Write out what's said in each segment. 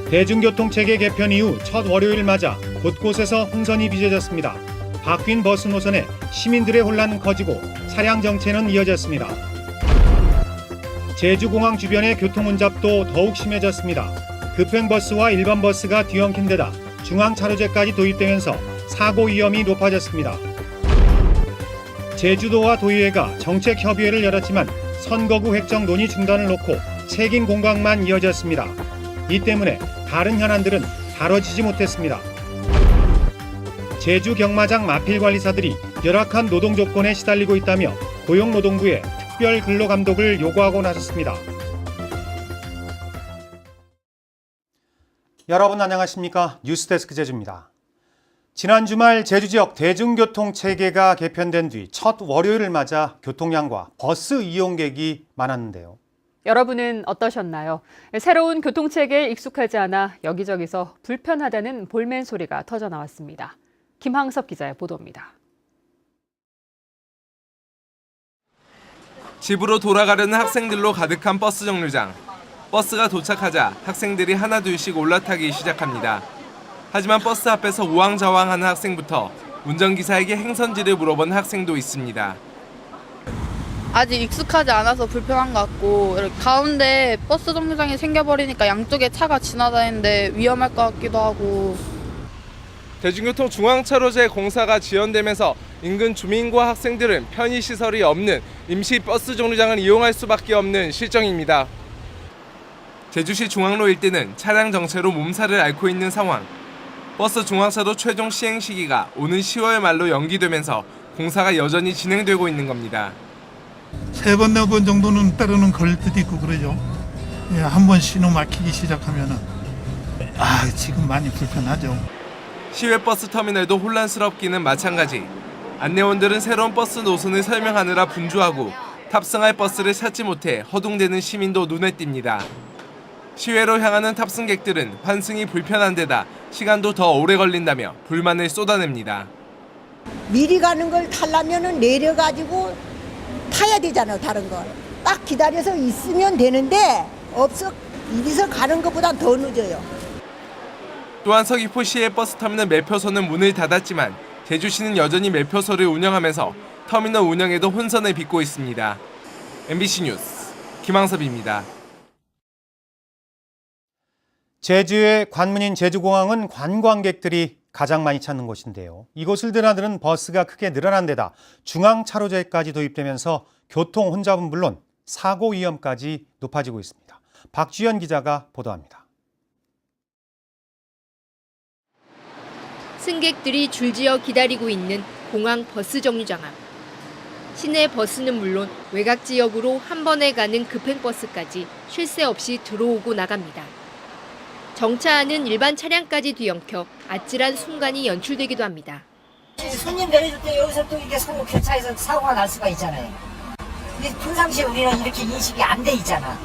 대중교통체계 개편 이후 첫 월요일 맞아 곳곳에서 혼선이 빚어졌습니다. 바뀐 버스 노선에 시민들의 혼란은 커지고 차량 정체는 이어졌습니다. 제주공항 주변의 교통 혼잡도 더욱 심해졌습니다. 급행버스와 일반 버스가 뒤엉킨 데다 중앙차로제까지 도입되면서 사고 위험이 높아졌습니다. 제주도와 도의회가 정책협의회를 열었지만 선거구 획정 논의 중단을 놓고 책임 공방만 이어졌습니다. 이 때문에 다른 현안들은 다뤄지지 못했습니다. 제주 경마장 마필관리사들이 열악한 노동 조건에 시달리고 있다며 고용노동부에 특별 근로감독을 요구하고 나섰습니다. 여러분 안녕하십니까? 뉴스데스크 제주입니다. 지난 주말 제주 지역 대중교통 체계가 개편된 뒤 첫 월요일을 맞아 교통량과 버스 이용객이 많았는데요. 여러분은 어떠셨나요? 새로운 교통체계에 익숙하지 않아 여기저기서 불편하다는 볼멘 소리가 터져 나왔습니다. 김항섭 기자의 보도입니다. 집으로 돌아가려는 학생들로 가득한 버스 정류장. 버스가 도착하자 학생들이 하나둘씩 올라타기 시작합니다. 하지만 버스 앞에서 우왕좌왕하는 학생부터 운전기사에게 행선지를 물어본 학생도 있습니다. 아직 익숙하지 않아서 불편한 것 같고 이렇게 가운데 버스 정류장이 생겨버리니까 양쪽에 차가 지나다니는데 위험할 것 같기도 하고. 대중교통 중앙차로제 공사가 지연되면서 인근 주민과 학생들은 편의시설이 없는 임시 버스 정류장을 이용할 수밖에 없는 실정입니다. 제주시 중앙로 일대는 차량 정체로 몸살을 앓고 있는 상황. 버스 중앙차로 최종 시행 시기가 오는 10월 말로 연기되면서 공사가 여전히 진행되고 있는 겁니다. 3번, 4번 정도는 때로는 걸릴 때도 있고 그러죠. 예, 한번 신호 막히기 시작하면은 지금 많이 불편하죠. 시외버스 터미널도 혼란스럽기는 마찬가지. 안내원들은 새로운 버스 노선을 설명하느라 분주하고 탑승할 버스를 찾지 못해 허둥대는 시민도 눈에 띕니다. 시외로 향하는 탑승객들은 환승이 불편한 데다 시간도 더 오래 걸린다며 불만을 쏟아냅니다. 미리 가는 걸 타려면은 내려가지고 타야 되잖아. 다른 걸 딱 기다려서 있으면 되는데 없어. 이리서 가는 것보다 더 늦어요. 또한 서귀포시의 버스터미널 매표소는 문을 닫았지만 제주시는 여전히 매표소를 운영하면서 터미널 운영에도 혼선을 빚고 있습니다. MBC 뉴스 김항섭입니다. 제주의 관문인 제주공항은 관광객들이 가장 많이 찾는 곳인데요. 이곳을 드나드는 버스가 크게 늘어난 데다 중앙차로제까지 도입되면서 교통 혼잡은 물론 사고 위험까지 높아지고 있습니다. 박주연 기자가 보도합니다. 승객들이 줄지어 기다리고 있는 공항 버스 정류장 앞. 시내 버스는 물론 외곽 지역으로 한 번에 가는 급행버스까지 쉴 새 없이 들어오고 나갑니다. 정차하는 일반 차량까지 뒤엉켜 아찔한 순간이 연출되기도 합니다. 손님 내려줄 때 여기서 또 이게 서로 교차해서 사고가 날 수가 있잖아요. 근데 평상시에 우리는 이렇게 인식이 안 돼 있잖아.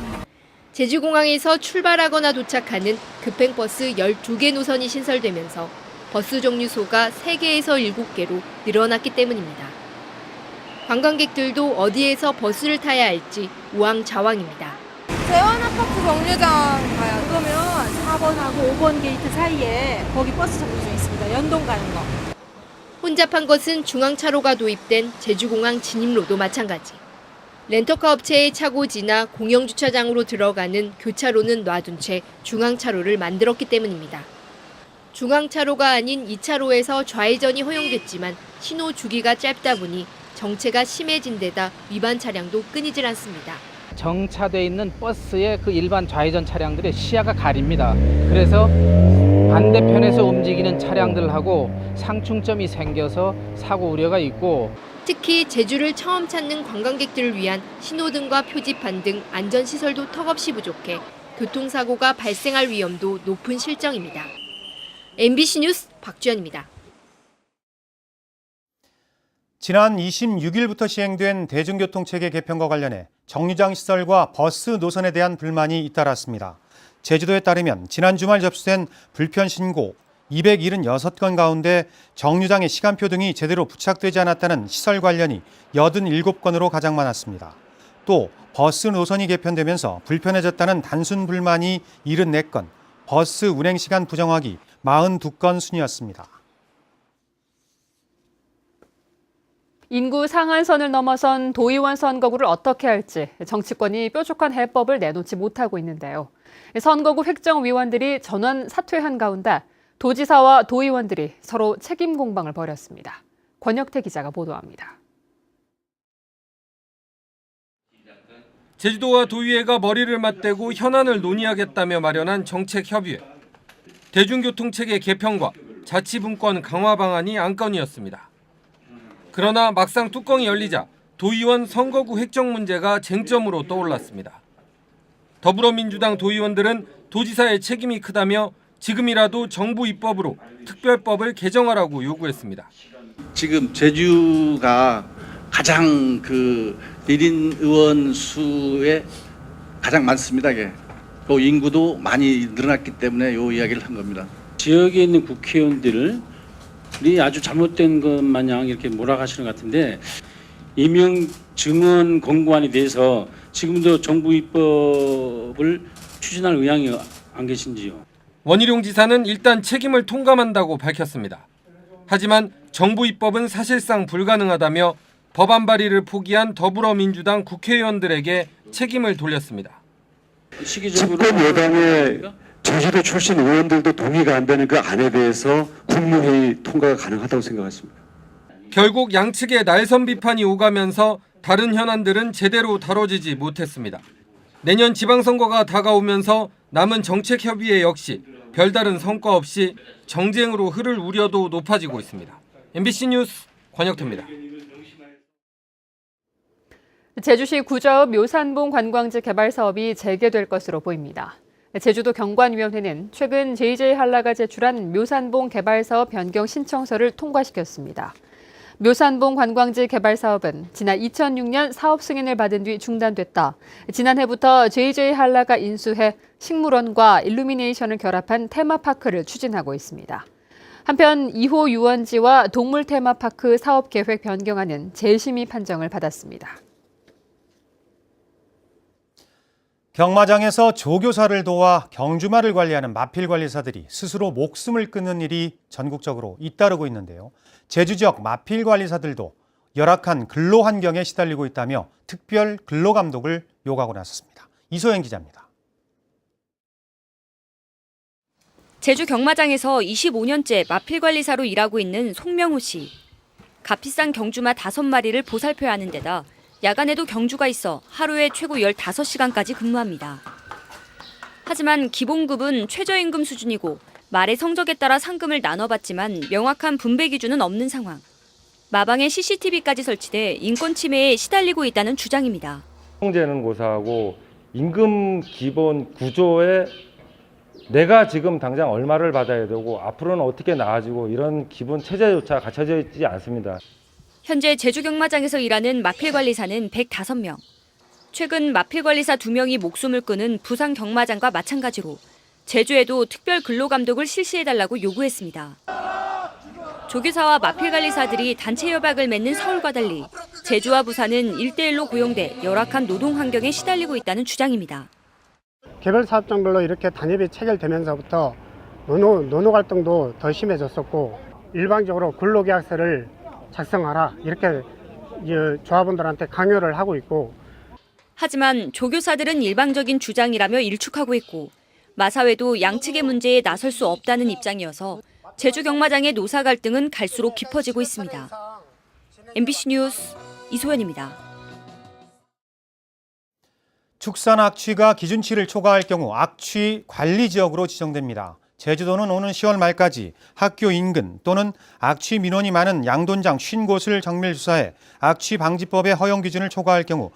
제주공항에서 출발하거나 도착하는 급행버스 12개 노선이 신설되면서 버스 종류소가 3개에서 7개로 늘어났기 때문입니다. 관광객들도 어디에서 버스를 타야 할지 우왕좌왕입니다. 대원아파트 정류장 가요. 그러면 4번하고 5번 게이트 사이에 거기 버스 정류장 있습니다. 연동 가는 거. 혼잡한 것은 중앙차로가 도입된 제주공항 진입로도 마찬가지. 렌터카 업체의 차고 지나 공영주차장으로 들어가는 교차로는 놔둔 채 중앙차로를 만들었기 때문입니다. 중앙차로가 아닌 2차로에서 좌회전이 허용됐지만 신호 주기가 짧다 보니 정체가 심해진 데다 위반 차량도 끊이질 않습니다. 정차돼 있는 버스의 그 일반 좌회전 차량들의 시야가 가립니다. 그래서 반대편에서 움직이는 차량들하고 상충점이 생겨서 사고 우려가 있고, 특히 제주를 처음 찾는 관광객들을 위한 신호등과 표지판 등 안전시설도 턱없이 부족해 교통사고가 발생할 위험도 높은 실정입니다. MBC 뉴스 박주연입니다. 지난 26일부터 시행된 대중교통체계 개편과 관련해 정류장 시설과 버스 노선에 대한 불만이 잇따랐습니다. 제주도에 따르면 지난 주말 접수된 불편 신고 276건 가운데 정류장의 시간표 등이 제대로 부착되지 않았다는 시설 관련이 87건으로 가장 많았습니다. 또 버스 노선이 개편되면서 불편해졌다는 단순 불만이 74건, 버스 운행 시간 부정하기 42건 순이었습니다. 인구 상한선을 넘어선 도의원 선거구를 어떻게 할지 정치권이 뾰족한 해법을 내놓지 못하고 있는데요. 선거구 획정위원들이 전원 사퇴한 가운데 도지사와 도의원들이 서로 책임 공방을 벌였습니다. 권혁태 기자가 보도합니다. 제주도와 도의회가 머리를 맞대고 현안을 논의하겠다며 마련한 정책협의회. 대중교통체계 개편과 자치분권 강화 방안이 안건이었습니다. 그러나 막상 뚜껑이 열리자 도의원 선거구 획정 문제가 쟁점으로 떠올랐습니다. 더불어민주당 도의원들은 도지사의 책임이 크다며 지금이라도 정부 입법으로 특별법을 개정하라고 요구했습니다. 지금 제주가 가장 일인 의원 수에 가장 많습니다. 또 인구도 많이 늘어났기 때문에 이 이야기를 한 겁니다. 지역에 있는 국회의원들이 아주 잘못된 것 마냥 이렇게 몰아가시는 것 같은데 임용 증언 공고안에 대해서 지금도 정부 입법을 추진할 의향이 안 계신지요? 원희룡 지사는 일단 책임을 통감한다고 밝혔습니다. 하지만 정부 입법은 사실상 불가능하다며 법안 발의를 포기한 더불어민주당 국회의원들에게 책임을 돌렸습니다. 시기적으로 집권 여당의 제주도 출신 의원들도 동의가 안 되는 그 안에 대해서 국무회의 통과가 가능하다고 생각했습니다. 결국 양측의 날선 비판이 오가면서 다른 현안들은 제대로 다뤄지지 못했습니다. 내년 지방선거가 다가오면서 남은 정책협의회 역시 별다른 성과 없이 정쟁으로 흐를 우려도 높아지고 있습니다. MBC 뉴스 권혁태입니다. 제주시 구좌읍 묘산봉 관광지 개발 사업이 재개될 것으로 보입니다. 제주도 경관위원회는 최근 JJ 한라가 제출한 묘산봉 개발 사업 변경 신청서를 통과시켰습니다. 묘산봉 관광지 개발 사업은 지난 2006년 사업 승인을 받은 뒤 중단됐다. 지난해부터 JJ 한라가 인수해 식물원과 일루미네이션을 결합한 테마파크를 추진하고 있습니다. 한편 2호 유원지와 동물 테마파크 사업 계획 변경안은 재심의 판정을 받았습니다. 경마장에서 조교사를 도와 경주마를 관리하는 마필관리사들이 스스로 목숨을 끊는 일이 전국적으로 잇따르고 있는데요. 제주 지역 마필관리사들도 열악한 근로 환경에 시달리고 있다며 특별 근로감독을 요구하고 나섰습니다. 이소영 기자입니다. 제주 경마장에서 25년째 마필관리사로 일하고 있는 송명호 씨. 값비싼 경주마 5마리를 보살펴야 하는 데다 야간에도 경주가 있어 하루에 최고 15시간까지 근무합니다. 하지만 기본급은 최저임금 수준이고 말의 성적에 따라 상금을 나눠받지만 명확한 분배 기준은 없는 상황. 마방에 CCTV까지 설치돼 인권 침해에 시달리고 있다는 주장입니다. 형제는 고사하고 임금 기본 구조에 내가 지금 당장 얼마를 받아야 되고 앞으로는 어떻게 나아지고 이런 기본 체제조차 갖춰져 있지 않습니다. 현재 제주경마장에서 일하는 마필관리사는 105명. 최근 마필관리사 2명이 목숨을 끊은 부산 경마장과 마찬가지로 제주에도 특별 근로감독을 실시해달라고 요구했습니다. 조교사와 마필관리사들이 단체 협약을 맺는 서울과 달리 제주와 부산은 1대1로 고용돼 열악한 노동 환경에 시달리고 있다는 주장입니다. 개별 사업장별로 이렇게 단협이 체결되면서부터 노노 갈등도 더 심해졌었고 일방적으로 근로계약서를 작성하라 이렇게 조합원들한테 강요를 하고 있고. 하지만 조교사들은 일방적인 주장이라며 일축하고 있고 마사회도 양측의 문제에 나설 수 없다는 입장이어서 제주 경마장의 노사 갈등은 갈수록 깊어지고 있습니다. MBC 뉴스 이소연입니다. 축산 악취가 기준치를 초과할 경우 악취 관리 지역으로 지정됩니다. 제주도는 오는 10월 말까지 학교 인근 또는 악취 민원이 많은 양돈장 50곳을 정밀 조사해 악취 방지법의 허용 기준을 초과할 경우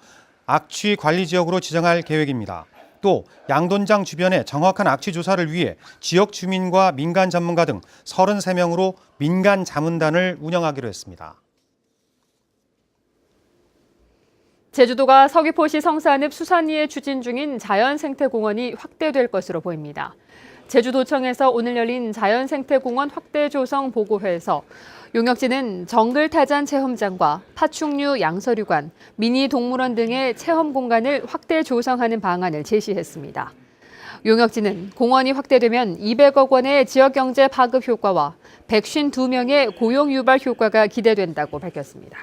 악취 관리 지역으로 지정할 계획입니다. 또 양돈장 주변의 정확한 악취 조사를 위해 지역 주민과 민간 전문가 등 33명으로 민간 자문단을 운영하기로 했습니다. 제주도가 서귀포시 성산읍 수산리에 추진 중인 자연생태공원이 확대될 것으로 보입니다. 제주도청에서 오늘 열린 자연생태공원 확대 조성 보고회에서 용역지는 정글타잔 체험장과 파충류 양서류관, 미니 동물원 등의 체험 공간을 확대 조성하는 방안을 제시했습니다. 용역지는 공원이 확대되면 200억 원의 지역경제 파급 효과와 152명의 고용 유발 효과가 기대된다고 밝혔습니다.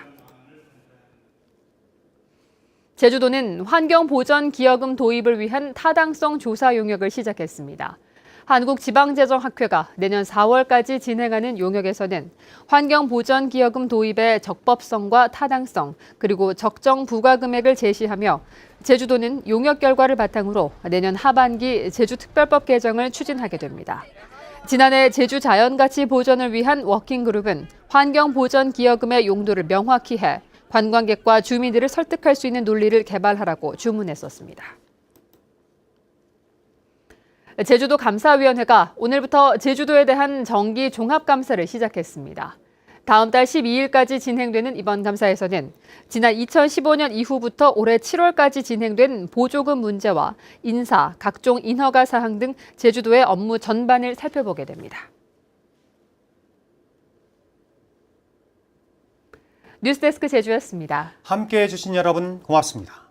제주도는 환경보전기여금 도입을 위한 타당성 조사 용역을 시작했습니다. 한국지방재정학회가 내년 4월까지 진행하는 용역에서는 환경보전기여금 도입의 적법성과 타당성, 그리고 적정 부과금액을 제시하며 제주도는 용역 결과를 바탕으로 내년 하반기 제주특별법 개정을 추진하게 됩니다. 지난해 제주 자연가치 보전을 위한 워킹그룹은 환경보전기여금의 용도를 명확히 해 관광객과 주민들을 설득할 수 있는 논리를 개발하라고 주문했었습니다. 제주도 감사위원회가 오늘부터 제주도에 대한 정기 종합감사를 시작했습니다. 다음 달 12일까지 진행되는 이번 감사에서는 지난 2015년 이후부터 올해 7월까지 진행된 보조금 문제와 인사, 각종 인허가 사항 등 제주도의 업무 전반을 살펴보게 됩니다. 뉴스데스크 제주였습니다. 함께해 주신 여러분 고맙습니다.